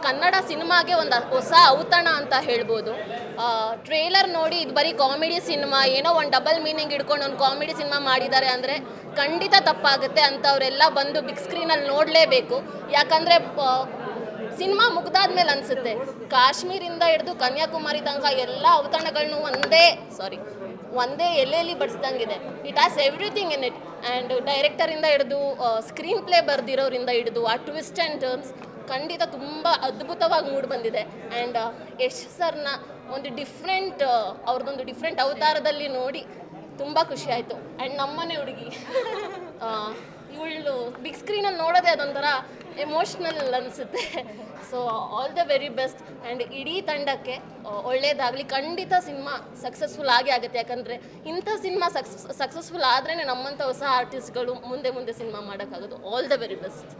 ಕನ್ನಡ ಸಿನಿಮಾಗೆ ಒಂದು ಹೊಸ ಔತಣ ಅಂತ ಹೇಳ್ಬೋದು. ಟ್ರೇಲರ್ ನೋಡಿ ಇದು ಬರೀ ಕಾಮಿಡಿ ಸಿನಿಮಾ, ಏನೋ ಒಂದು ಡಬಲ್ ಮೀನಿಂಗ್ ಇಟ್ಕೊಂಡು ಒಂದು ಕಾಮಿಡಿ ಸಿನಿಮಾ ಮಾಡಿದ್ದಾರೆ ಅಂದರೆ ಖಂಡಿತ ತಪ್ಪಾಗುತ್ತೆ. ಅಂಥವರೆಲ್ಲ ಬಂದು ಬಿಗ್ ಸ್ಕ್ರೀನಲ್ಲಿ ನೋಡಲೇಬೇಕು. ಯಾಕಂದರೆ ಸಿನಿಮಾ ಮುಗ್ದಾದ್ಮೇಲೆ ಅನಿಸುತ್ತೆ ಕಾಶ್ಮೀರಿಂದ ಹಿಡಿದು ಕನ್ಯಾಕುಮಾರಿ ತನಕ ಎಲ್ಲ ಔತಣಗಳನ್ನು ಒಂದೇ ಎಲ್ಲೆಲ್ಲಿ ಬಡಿಸ್ದಂಗಿದೆ. It has everything in it. And ಡೈರೆಕ್ಟರಿಂದ ಹಿಡಿದು ಸ್ಕ್ರೀನ್ ಪ್ಲೇ ಬರೆದಿರೋರಿಂದ ಹಿಡಿದು ಆ ಟ್ವಿಸ್ಟ್ ಆ್ಯಂಡ್ ಟರ್ನ್ಸ್ ಖಂಡಿತ ತುಂಬ ಅದ್ಭುತವಾಗಿ ಮೂಡಿ ಬಂದಿದೆ. ಆ್ಯಂಡ್ ಯಶ್ ಸರ್ನ ಒಂದು ಅವ್ರದ್ದೊಂದು ಡಿಫ್ರೆಂಟ್ ಅವತಾರದಲ್ಲಿ ನೋಡಿ ತುಂಬ ಖುಷಿ ಆಯಿತು. ಆ್ಯಂಡ್ ನಮ್ಮನೆ ಹುಡುಗಿ ಇವಳು ಬಿಗ್ ಸ್ಕ್ರೀನಲ್ಲಿ ನೋಡೋದೇ ಅದೊಂಥರ ಎಮೋಷ್ನಲ್ ಅನಿಸುತ್ತೆ. So all the very best. And ಇಡೀ ತಂಡಕ್ಕೆ ಒಳ್ಳೆಯದಾಗಲಿ. ಖಂಡಿತ ಸಿನಿಮಾ ಸಕ್ಸಸ್ಫುಲ್ ಆಗುತ್ತೆ. ಯಾಕಂದರೆ ಇಂಥ ಸಿನಿಮಾ ಸಕ್ಸಸ್ಫುಲ್ ಆದ್ರೇ ನಮ್ಮಂಥ ಹೊಸ ಆರ್ಟಿಸ್ಟ್ಗಳು ಮುಂದೆ ಸಿನಿಮಾ ಮಾಡೋಕ್ಕಾಗೋದು. All the very best.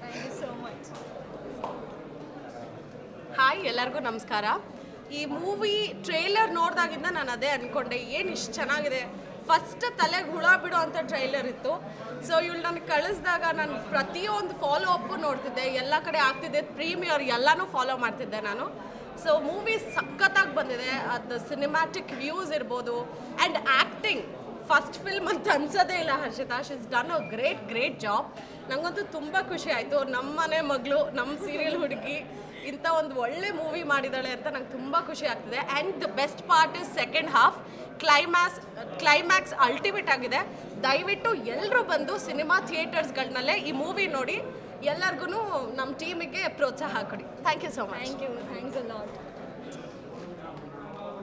Thank you so much. Hi, ಎಲ್ಲರಿಗೂ ನಮಸ್ಕಾರ. ಈ ಮೂವಿ ಟ್ರೈಲರ್ ನೋಡಿದಾಗಿಂದ ನಾನು ಅದೇ ಅಂದ್ಕೊಂಡೆ, ಏನು ಇಷ್ಟು ಚೆನ್ನಾಗಿದೆ. ಫಸ್ಟ್ ತಲೆಗೆ ಹುಳ ಬಿಡೋ ಅಂಥ ಟ್ರೈಲರ್ ಇತ್ತು. ಸೊ ಇವಳು ನನಗೆ ಕಳಿಸಿದಾಗ ನಾನು ಪ್ರತಿಯೊಂದು ಫಾಲೋ ಅಪ್ಪು ನೋಡ್ತಿದ್ದೆ, ಎಲ್ಲ ಕಡೆ ಆಗ್ತಿದ್ದೆ, ಪ್ರೀಮಿಯರ್ ಎಲ್ಲನೂ ಫಾಲೋ ಮಾಡ್ತಿದ್ದೆ ನಾನು. ಸೊ ಮೂವಿ ಸಖತ್ತಾಗಿ ಬಂದಿದೆ. ಅದು ಸಿನಿಮ್ಯಾಟಿಕ್ ವ್ಯೂಸ್ ಇರ್ಬೋದು ಆ್ಯಂಡ್ ಆ್ಯಕ್ಟಿಂಗ್ ಫಸ್ಟ್ ಫಿಲ್ಮ್ ಅಂತ ಅನ್ಸೋದೇ ಇಲ್ಲ. Harshita she is done a great job. ನನಗಂತೂ ತುಂಬ ಖುಷಿ ಆಯಿತು. ನಮ್ಮ ಮನೆ ಮಗಳು, ನಮ್ಮ ಸೀರಿಯಲ್ ಹುಡುಗಿ ಇಂಥ ಒಂದು ಒಳ್ಳೆ ಮೂವಿ ಮಾಡಿದ್ದಾಳೆ ಅಂತ ನಂಗೆ ತುಂಬ ಖುಷಿ ಆಗ್ತಿದೆ. And the best part is second half. Climax ultimate ಆಗಿದೆ. ದಯವಿಟ್ಟು ಎಲ್ಲರೂ ಬಂದು ಸಿನಿಮಾ ಥಿಯೇಟರ್ಸ್ಗಳನ್ನಲ್ಲೇ ಈ ಮೂವಿ ನೋಡಿ ಎಲ್ಲರಿಗೂ ನಮ್ಮ ಟೀಮಿಗೆ ಪ್ರೋತ್ಸಾಹ ಕೊಡಿ. Thank you so much. Thank you. Thanks a lot.